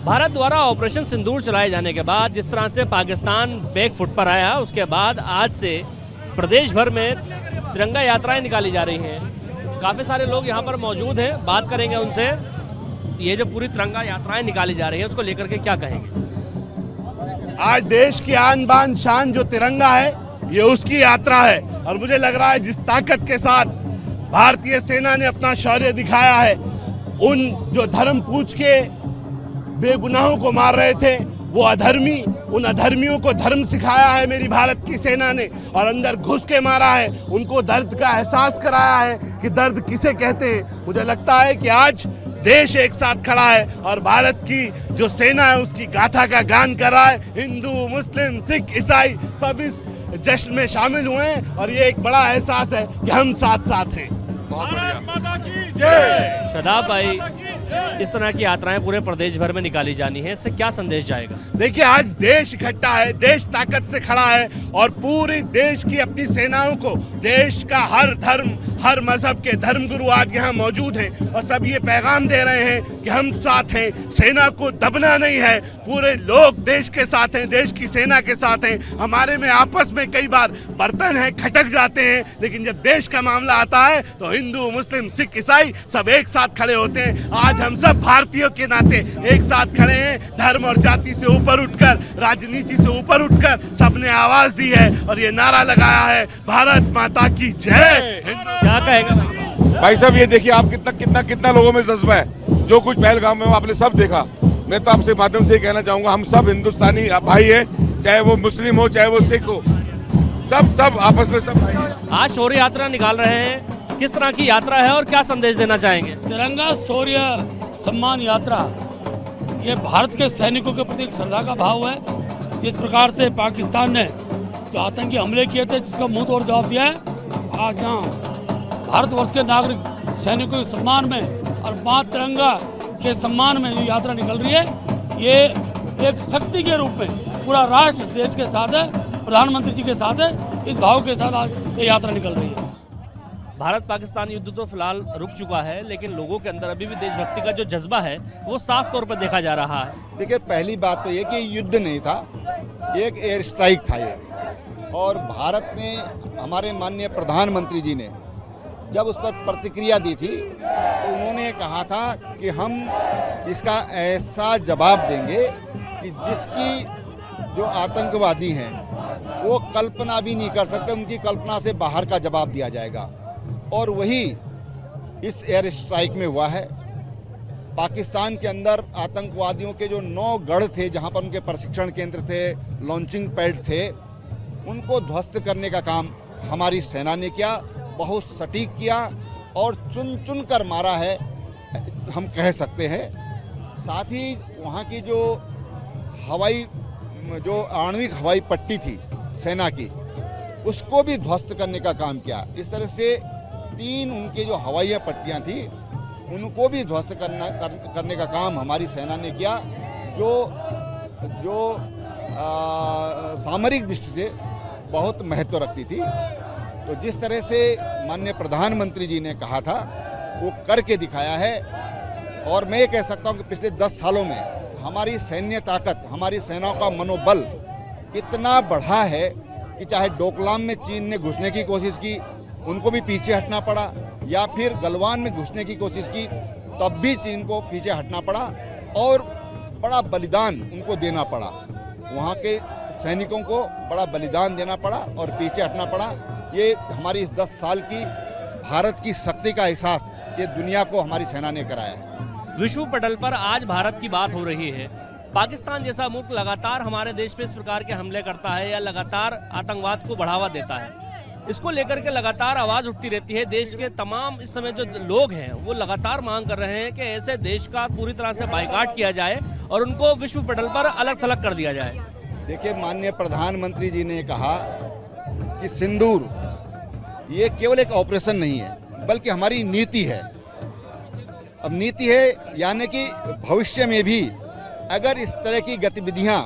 भारत द्वारा ऑपरेशन सिंदूर चलाए जाने के बाद जिस तरह से पाकिस्तान बैक फुट पर आया, उसके बाद आज से प्रदेश भर में तिरंगा यात्राएं निकाली जा रही हैं। काफ़ी सारे लोग यहाँ पर मौजूद हैं, बात करेंगे उनसे। ये जो पूरी तिरंगा यात्राएं निकाली जा रही हैं, उसको लेकर के क्या कहेंगे? आज देश की आन बान शान जो तिरंगा है, ये उसकी यात्रा है। और मुझे लग रहा है जिस ताकत के साथ भारतीय सेना ने अपना शौर्य दिखाया है, उन जो धर्म पूछ के बेगुनाहों को मार रहे थे, वो अधर्मी, उन अधर्मियों को धर्म सिखाया है मेरी भारत की सेना ने, और अंदर घुस के मारा है। उनको दर्द का एहसास कराया है कि दर्द किसे कहते हैं। मुझे लगता है कि आज देश एक साथ खड़ा है और भारत की जो सेना है उसकी गाथा का गान कर रहा है। हिंदू, मुस्लिम, सिख, ईसाई सब इस जश्न में शामिल हुए हैं और ये एक बड़ा एहसास है कि हम साथ साथ हैं। भारत माता की जय। शादाब भाई, इस तरह की यात्राएं पूरे प्रदेश भर में निकाली जानी है, इससे क्या संदेश जाएगा? देखिए, आज देश इकट्ठा है, देश ताकत से खड़ा है और पूरी देश की अपनी सेनाओं को, देश का हर धर्म, हर मजहब के धर्मगुरु आज यहाँ मौजूद हैं और सब ये पैगाम दे रहे हैं कि हम साथ हैं, सेना को दबना नहीं है। पूरे लोग देश के साथ हैं, देश की सेना के साथ हैं। हमारे में आपस में कई बार बर्तन है, खटक जाते हैं, लेकिन जब देश का मामला आता है तो हिंदू, मुस्लिम, सिख, ईसाई सब एक साथ खड़े होते हैं। आज हम सब भारतीयों के नाते एक साथ खड़े हैं। धर्म और जाति से ऊपर उठकर, राजनीति से ऊपर उठकर सबने आवाज दी है और ये नारा लगाया है, भारत माता की जय। क्या कहेंगे भाई साहब, ये देखिए आप कितना लोगों में जज्बा है। जो कुछ पहलगाम में आपने सब देखा। मैं तो आपसे माध्यम से कहना चाहूंगा, हम सब हिंदुस्तानी भाई है, चाहे वो मुस्लिम हो चाहे वो सिख हो, सब आपस में सब भाई। आज शौर्य यात्रा निकाल रहे हैं, किस तरह की यात्रा है और क्या संदेश देना चाहेंगे? तिरंगा शौर्य सम्मान यात्रा ये भारत के सैनिकों के प्रति एक श्रद्धा का भाव है। जिस प्रकार से पाकिस्तान ने जो आतंकी हमले किए थे, जिसका मुंह तोड़ जवाब दिया है, आज यहाँ भारतवर्ष के नागरिक सैनिकों के सम्मान में और माँ तिरंगा के सम्मान में जो यात्रा निकल रही है, ये एक शक्ति के रूप में पूरा राष्ट्र देश के साथ है, प्रधानमंत्री जी के साथ है। इस भाव के साथ आज ये यात्रा निकल रही है। भारत पाकिस्तान युद्ध तो फिलहाल रुक चुका है, लेकिन लोगों के अंदर अभी भी देशभक्ति का जो जज्बा है वो साफ तौर पर देखा जा रहा है। देखिए, पहली बात तो ये कि युद्ध नहीं था, एक एयर स्ट्राइक था ये। और भारत ने, हमारे माननीय प्रधानमंत्री जी ने जब उस पर प्रतिक्रिया दी थी तो उन्होंने कहा था कि हम इसका ऐसा जवाब देंगे कि जिसकी जो आतंकवादी हैं वो कल्पना भी नहीं कर सकते, उनकी कल्पना से बाहर का जवाब दिया जाएगा। और वही इस एयर स्ट्राइक में हुआ है। पाकिस्तान के अंदर आतंकवादियों के जो 9 गढ़ थे, जहां पर उनके प्रशिक्षण केंद्र थे, लॉन्चिंग पैड थे, उनको ध्वस्त करने का काम हमारी सेना ने किया, बहुत सटीक किया और चुन कर मारा है, हम कह सकते हैं। साथ ही वहाँ की जो आणविक हवाई पट्टी थी सेना की, उसको भी ध्वस्त करने का काम किया। इस तरह से 3 उनके जो हवाई पट्टियाँ थी, उनको भी ध्वस्त करने का काम हमारी सेना ने किया, जो सामरिक दृष्टि से बहुत महत्व रखती थी। तो जिस तरह से माननीय प्रधानमंत्री जी ने कहा था, वो करके दिखाया है। और मैं ये कह सकता हूँ कि पिछले 10 सालों में हमारी सैन्य ताकत, हमारी सेनाओं का मनोबल इतना बढ़ा है कि चाहे डोकलाम में चीन ने घुसने की कोशिश की, उनको भी पीछे हटना पड़ा, या फिर गलवान में घुसने की कोशिश की, तब भी चीन को पीछे हटना पड़ा और बड़ा बलिदान उनको देना पड़ा। वहाँ के सैनिकों को बड़ा बलिदान देना पड़ा और पीछे हटना पड़ा। ये हमारी इस 10 साल की भारत की शक्ति का एहसास ये दुनिया को हमारी सेना ने कराया है। विश्व पटल पर आज भारत की बात हो रही है। पाकिस्तान जैसा मुल्क लगातार हमारे देश पे इस प्रकार के हमले करता है या लगातार आतंकवाद को बढ़ावा देता है, इसको लेकर के लगातार आवाज उठती रहती है। देश के तमाम इस समय जो लोग हैं वो लगातार मांग कर रहे हैं कि ऐसे देश का पूरी तरह से बाइकाट किया जाए और उनको विश्व पटल पर अलग थलग कर दिया जाए। देखिए, माननीय प्रधानमंत्री जी ने कहा कि सिंदूर ये केवल एक ऑपरेशन नहीं है, बल्कि हमारी नीति है। अब नीति है यानी कि भविष्य में भी अगर इस तरह की गतिविधियां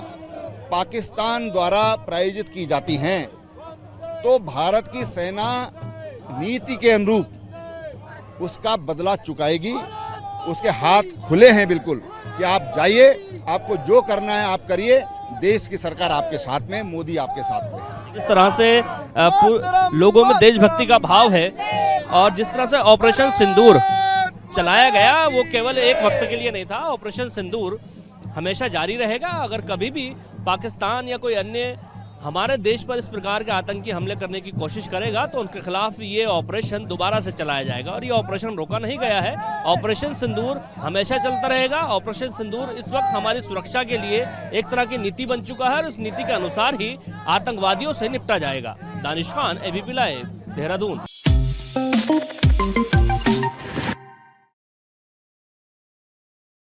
पाकिस्तान द्वारा प्रायोजित की जाती हैं तो भारत की सेना नीति के अनुरूप उसका बदला चुकाएगी। उसके हाथ खुले हैं बिल्कुल कि आप जाइए, आपको जो करना है आप करिए, देश की सरकार आपके साथ में, मोदी आपके साथ में है। जिस तरह से लोगों में देशभक्ति का भाव है और जिस तरह से ऑपरेशन सिंदूर चलाया गया वो केवल एक वक्त के लिए नहीं था। ऑपरेशन सिंदूर हमेशा जारी रहेगा। अगर कभी भी पाकिस्तान या कोई अन्य हमारे देश पर इस प्रकार के आतंकी हमले करने की कोशिश करेगा तो उनके खिलाफ ये ऑपरेशन दोबारा से चलाया जाएगा और ये ऑपरेशन रोका नहीं गया है। ऑपरेशन सिंदूर हमेशा चलता रहेगा। ऑपरेशन सिंदूर इस वक्त हमारी सुरक्षा के लिए एक तरह की नीति बन चुका है और उस नीति के अनुसार ही आतंकवादियों से निपटा जाएगा। Danish Khan, ABP live, Dehradun.